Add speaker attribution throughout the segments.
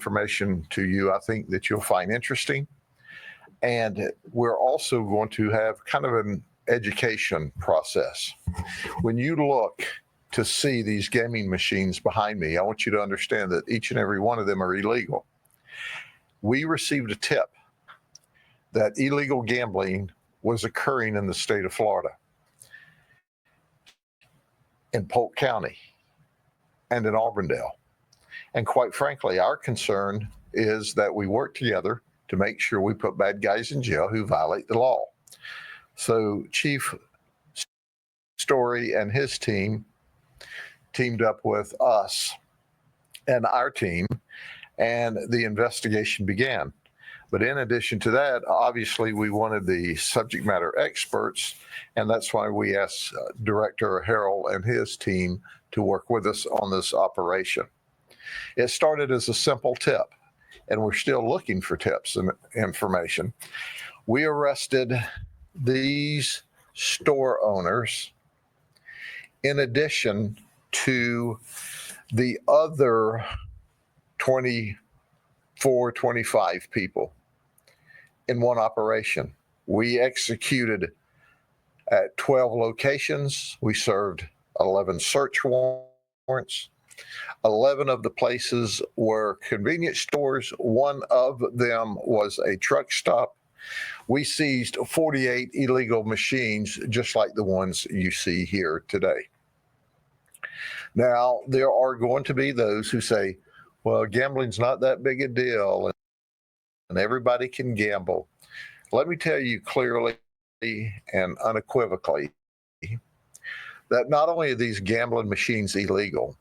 Speaker 1: information to you I think that you'll find interesting. And we're also going to have kind of an education process. When you look to see these gaming machines behind me, I want you to understand that each and every one of them are illegal. We received a tip that illegal gambling was occurring in the state of Florida, in Polk County, and in Auburndale. And quite frankly, our concern is that we work together to make sure we put bad guys in jail who violate the law. So Chief Story and his team teamed up with us and our team, and the investigation began. But in addition to that, obviously, we wanted the subject matter experts, and that's why we asked Director Harrell and his team to work with us on this operation. It started as a simple tip, and we're still looking for tips and information. We arrested these store owners in addition to the other 24, 25 people in one operation. We executed at 12 locations. We served 11 search warrants. 11 of the places were convenience stores. One of them was a truck stop. We seized 48 illegal machines, just like the ones you see here today. Now, there are going to be those who say, well, gambling's not that big a deal, and everybody can gamble. Let me tell you clearly and unequivocally that not only are these gambling machines illegal,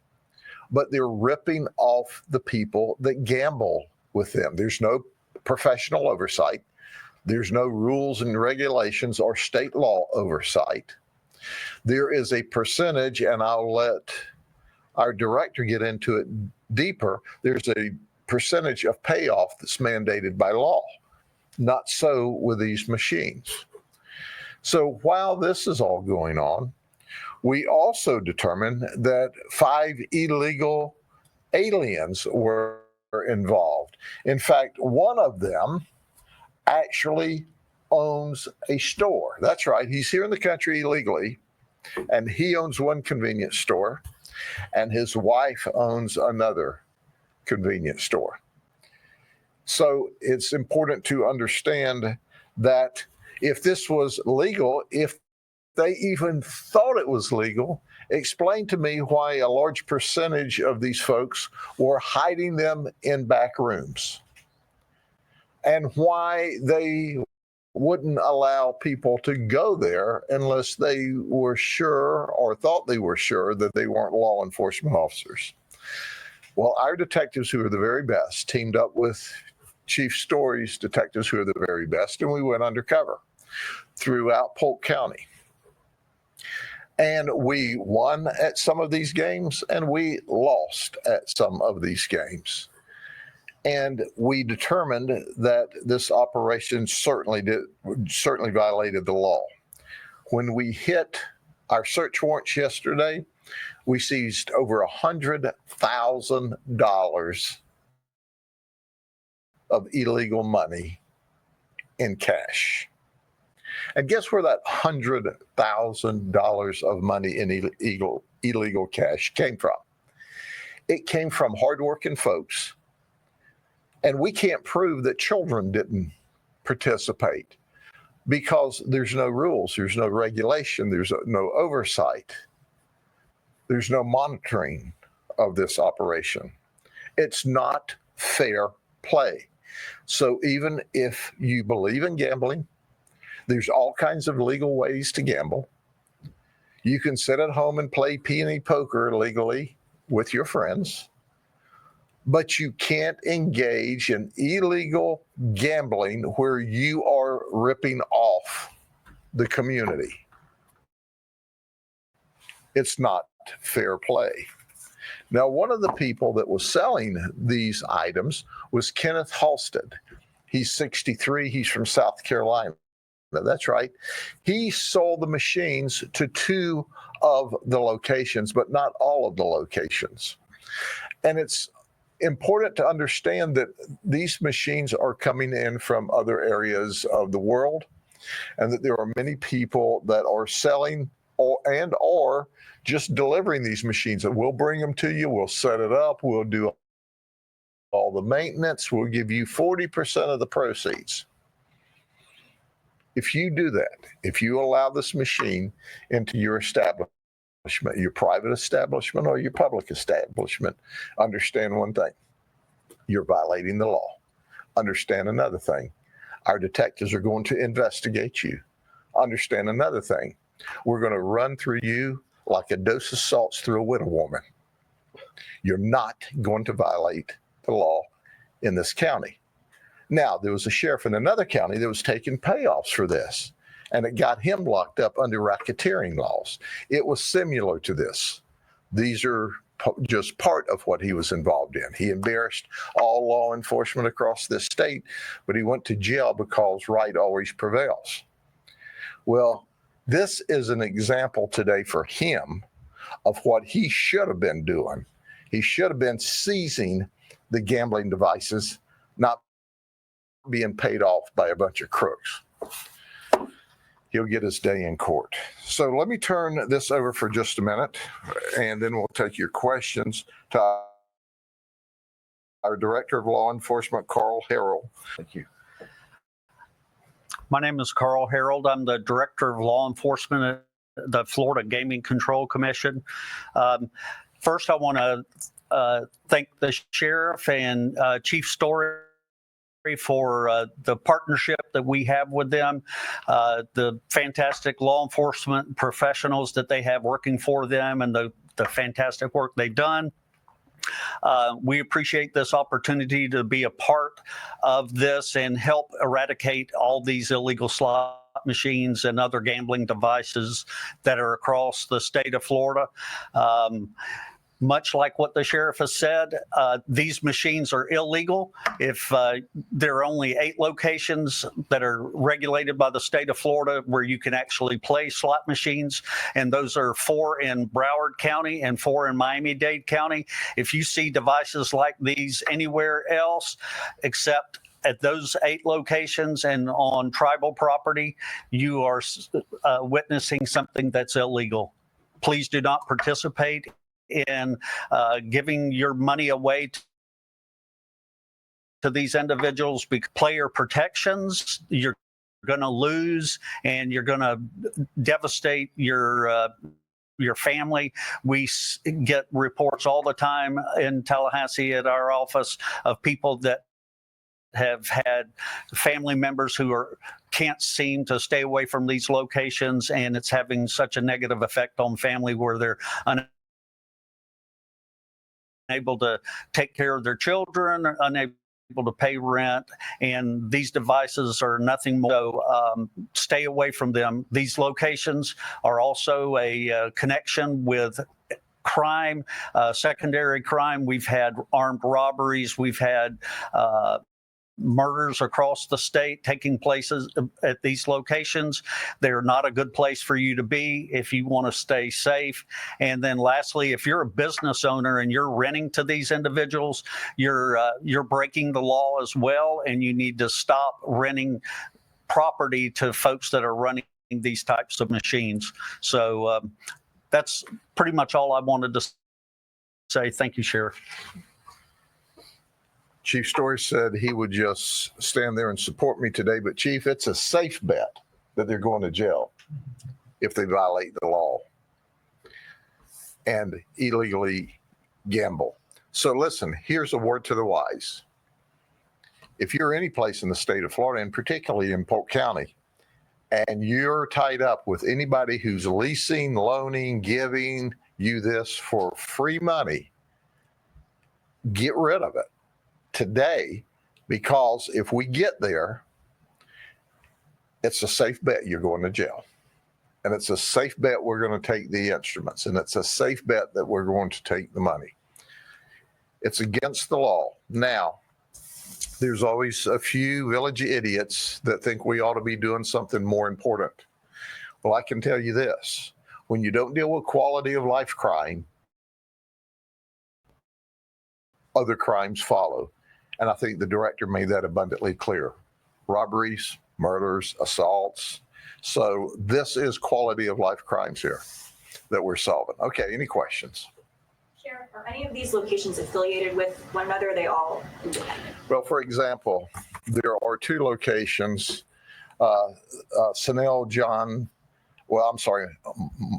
Speaker 1: but they're ripping off the people that gamble with them. There's no professional oversight. There's no rules and regulations or state law oversight. There is a percentage, and I'll let our director get into it deeper. There's a percentage of payoff that's mandated by law. Not so with these machines. So while this is all going on, we also determined that 5 illegal aliens were involved. In fact, one of them actually owns a store. That's right. He's here in the country illegally, and he owns one convenience store, and his wife owns another convenience store. So it's important to understand that if this was legal, if they even thought it was legal, explain to me why a large percentage of these folks were hiding them in back rooms, and why they wouldn't allow people to go there unless they were sure or thought they were sure that they weren't law enforcement officers. Well, our detectives, who are the very best, teamed up with Chief Story's detectives, who are the very best, and we went undercover throughout Polk County. And we won at some of these games, and we lost at some of these games. And we determined that this operation certainly violated the law. When we hit our search warrants yesterday, we seized over $100,000 of illegal money in cash. And guess where that $100,000 of money in illegal cash came from? It came from hardworking folks. And we can't prove that children didn't participate because there's no rules, there's no regulation, there's no oversight, there's no monitoring of this operation. It's not fair play. So even if you believe in gambling, there's all kinds of legal ways to gamble. You can sit at home and play penny poker legally with your friends, but you can't engage in illegal gambling where you are ripping off the community. It's not fair play. Now, one of the people that was selling these items was Kenneth Halstead. He's 63. He's from South Carolina. That's right. He sold the machines to 2 of the locations, but not all of the locations. And it's important to understand that these machines are coming in from other areas of the world, and that there are many people that are selling or just delivering these machines. And we'll bring them to you, we'll set it up, we'll do all the maintenance, we'll give you 40% of the proceeds. If you do that, if you allow this machine into your establishment, your private establishment or your public establishment, understand one thing: you're violating the law. Understand another thing: our detectives are going to investigate you. Understand another thing: we're going to run through you like a dose of salts through a widow woman. You're not going to violate the law in this county. Now, there was a sheriff in another county that was taking payoffs for this, and it got him locked up under racketeering laws. It was similar to this. These are just part of what he was involved in. He embarrassed all law enforcement across this state, but he went to jail because right always prevails. Well, this is an example today for him of what he should have been doing. He should have been seizing the gambling devices, not being paid off by a bunch of crooks. He'll get his day in court. So let me turn this over for just a minute, and then we'll take your questions to our Director of Law Enforcement, Carl Harold. Thank you.
Speaker 2: My name is Carl Harold. I'm the Director of Law Enforcement at the Florida Gaming Control Commission. First, I want to thank the Sheriff and Chief Story for the partnership that we have with them, the fantastic law enforcement professionals that they have working for them, and the fantastic work they've done. We appreciate this opportunity to be a part of this and help eradicate all these illegal slot machines and other gambling devices that are across the state of Florida. Much like what the sheriff has said, these machines are illegal. If there are only 8 locations that are regulated by the state of Florida where you can actually play slot machines, and those are 4 in Broward County and 4 in Miami-Dade County. If you see devices like these anywhere else except at those 8 locations and on tribal property, you are witnessing something that's illegal. Please do not participate in giving your money away to these individuals. Player protections, you're going to lose, and you're going to devastate your family. We get reports all the time in Tallahassee at our office of people that have had family members who can't seem to stay away from these locations, and it's having such a negative effect on family where they're unable to take care of their children, unable to pay rent, and these devices are nothing more. So stay away from them. These locations are also a connection with crime, secondary crime. We've had armed robberies. We've had murders across the state taking places at these locations. They're not a good place for you to be if you want to stay safe. And then lastly, if you're a business owner and you're renting to these individuals, you're breaking the law as well, and you need to stop renting property to folks that are running these types of machines. So that's pretty much all I wanted to say. Thank you, Sheriff.
Speaker 1: Chief Story said he would just stand there and support me today, but Chief, it's a safe bet that they're going to jail if they violate the law and illegally gamble. So listen, here's a word to the wise. If you're any place in the state of Florida, and particularly in Polk County, and you're tied up with anybody who's leasing, loaning, giving you this for free money, get rid of it today, because if we get there, it's a safe bet you're going to jail. And it's a safe bet we're going to take the instruments. And it's a safe bet that we're going to take the money. It's against the law. Now, there's always a few village idiots that think we ought to be doing something more important. Well, I can tell you this. When you don't deal with quality of life crime, other crimes follow. And I think the director made that abundantly clear. Robberies, murders, assaults. So this is quality of life crimes here that we're solving. Okay, any questions?
Speaker 3: Sheriff, are any of these locations affiliated with one another? Are they all independent?
Speaker 1: Well, for example, there are two locations,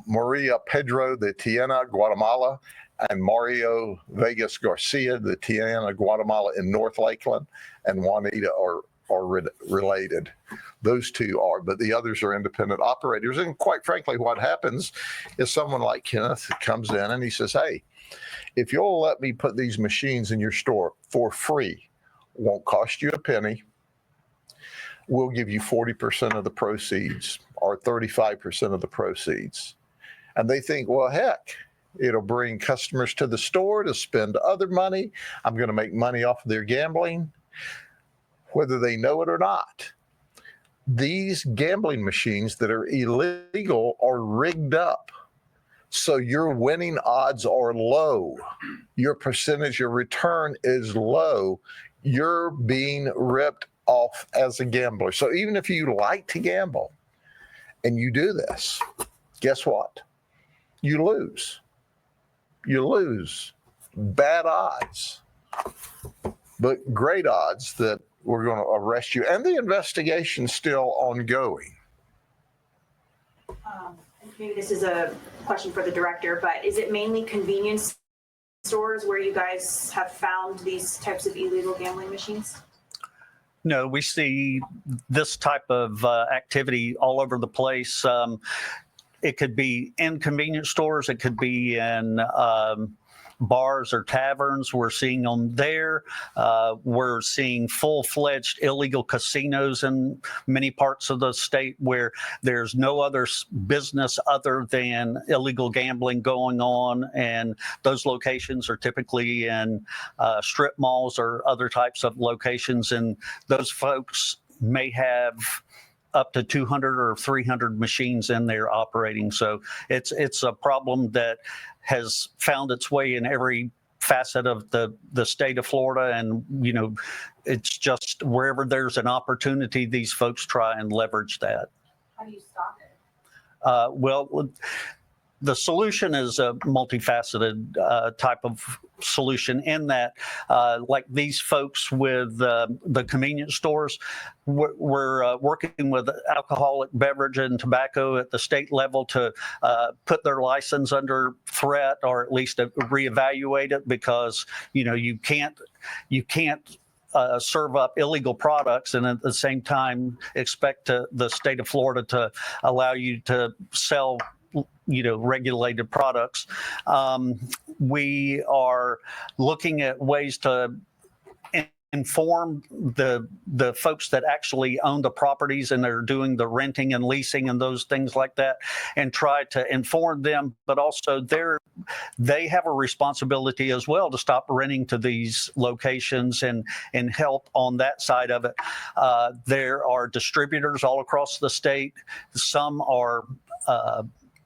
Speaker 1: Maria Pedro de Tiena, Guatemala, and Mario Vegas Garcia de Tiena, Guatemala in North Lakeland, and Juanita are related. Those two are, but the others are independent operators. And quite frankly, what happens is someone like Kenneth comes in and he says, hey, if you'll let me put these machines in your store for free, won't cost you a penny, we'll give you 40% of the proceeds or 35% of the proceeds. And they think, well, heck, it'll bring customers to the store to spend other money. I'm going to make money off of their gambling, whether they know it or not. These gambling machines that are illegal are rigged up. So your winning odds are low. Your percentage of return is low. You're being ripped off as a gambler. So even if you like to gamble and you do this, guess what? You lose. You lose. Bad odds, but great odds that we're going to arrest you. And the investigation's still ongoing.
Speaker 3: Maybe this is a question for the director, but is it mainly convenience stores where you guys have found these types of illegal gambling machines?
Speaker 2: No, we see this type of activity all over the place. It could be in convenience stores. It could be in bars or taverns. We're seeing them there. We're seeing full-fledged illegal casinos in many parts of the state where there's no other business other than illegal gambling going on. And those locations are typically in strip malls or other types of locations. And those folks may have up to 200 or 300 machines in there operating. So it's a problem that has found its way in every facet of the state of Florida. And, you know, it's just wherever there's an opportunity, these folks try and leverage that.
Speaker 3: How do you stop it?
Speaker 2: Well, the solution is a multifaceted type of solution in that, like these folks with the convenience stores, we're working with alcoholic beverage and tobacco at the state level to put their license under threat, or at least reevaluate it, because, you know, you can't serve up illegal products and at the same time expect the state of Florida to allow you to sell, you know, regulated products. We are looking at ways to inform the folks that actually own the properties and they're doing the renting and leasing and those things like that, and try to inform them, but also they have a responsibility as well to stop renting to these locations and help on that side of it. There are distributors all across the state. Some are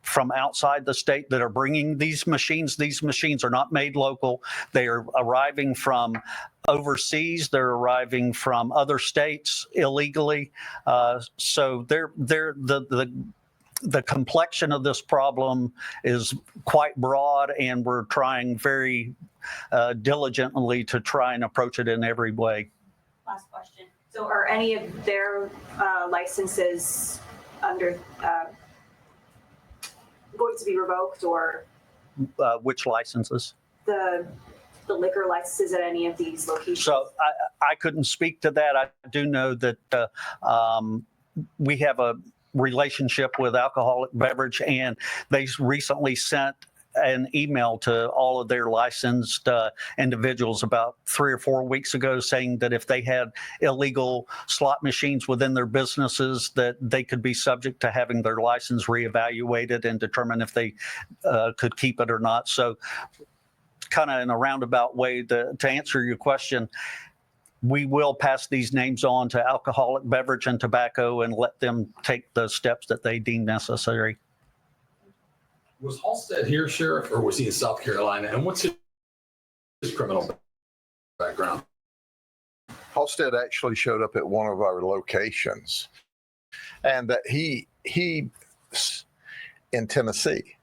Speaker 2: from outside the state that are bringing these machines. These machines are not made local. They are arriving from overseas. They're arriving from other states illegally. So the complexion of this problem is quite broad, and we're trying very diligently to try and approach it in every way.
Speaker 3: Last question. So are any of their licenses under going to be revoked, or
Speaker 2: Which licenses?
Speaker 3: the liquor licenses at any of these locations?
Speaker 2: So I couldn't speak to that. I do know that we have a relationship with alcoholic beverage, and they recently sent an email to all of their licensed individuals about 3 or 4 weeks ago, saying that if they had illegal slot machines within their businesses, that they could be subject to having their license reevaluated and determine if they could keep it or not. So kind of in a roundabout way to answer your question, we will pass these names on to alcoholic beverage and tobacco and let them take the steps that they deem necessary.
Speaker 4: Was Halstead here, Sheriff, or was he in South Carolina? And what's his criminal background.
Speaker 1: Halstead actually showed up at one of our locations, and that he in Tennessee,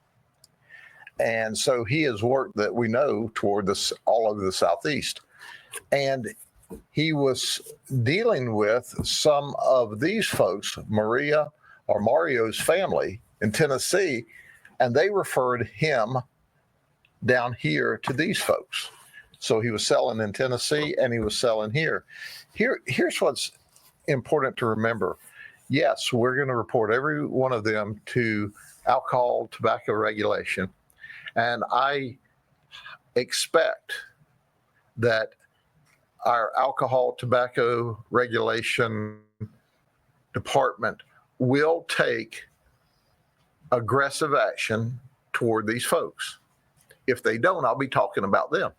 Speaker 1: and so he has worked that we know toward this all over the Southeast, and he was dealing with some of these folks, Maria or Mario's family in Tennessee, and they referred him down here to these folks. So he was selling in Tennessee and he was selling here. Here's what's important to remember. Yes, we're going to report every one of them to alcohol, tobacco regulation. And I expect that our alcohol, tobacco regulation department will take aggressive action toward these folks. If they don't, I'll be talking about them,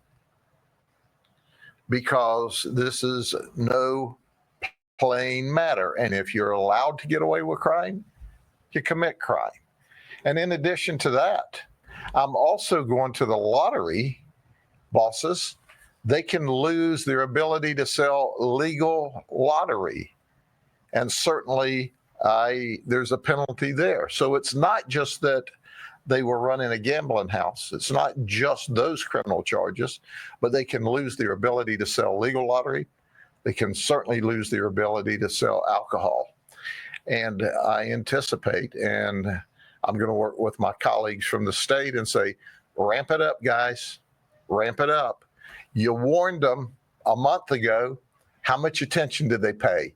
Speaker 1: because this is no playing matter. And if you're allowed to get away with crime, you commit crime. And in addition to that, I'm also going to the lottery bosses. They can lose their ability to sell legal lottery. And certainly there's a penalty there. So it's not just that they were running a gambling house. It's not just those criminal charges, but they can lose their ability to sell legal lottery. They can certainly lose their ability to sell alcohol. And I anticipate, and I'm going to work with my colleagues from the state and say, ramp it up, guys, ramp it up. You warned them a month ago. How much attention did they pay?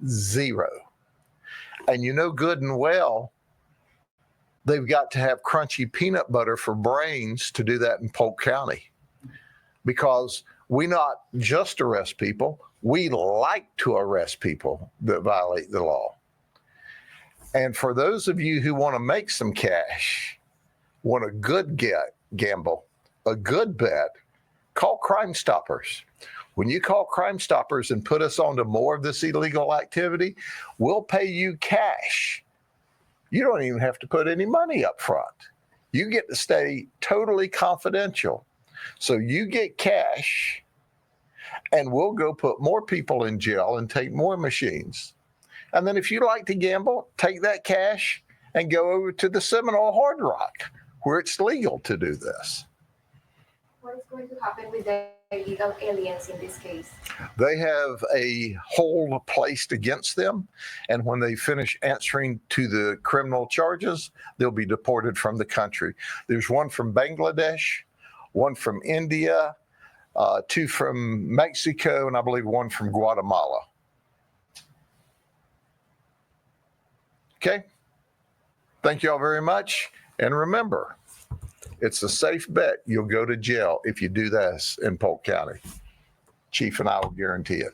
Speaker 1: Zero. And you know good and well, they've got to have crunchy peanut butter for brains to do that in Polk County, because we not just arrest people, we like to arrest people that violate the law. And for those of you who want to make some cash, want a good gamble, a good bet, call Crime Stoppers. When you call Crime Stoppers and put us onto more of this illegal activity, we'll pay you cash. You don't even have to put any money up front. You get to stay totally confidential. So you get cash, and we'll go put more people in jail and take more machines. And then if you like to gamble, take that cash and go over to the Seminole Hard Rock, where it's legal to do this.
Speaker 5: What is going to happen with the illegal aliens in this case?
Speaker 1: They have a hold placed against them, and when they finish answering to the criminal charges, they'll be deported from the country. There's one from Bangladesh, one from India, two from Mexico, and I believe one from Guatemala. Okay? Thank you all very much. And remember, it's a safe bet you'll go to jail if you do this in Polk County. Chief and I will guarantee it.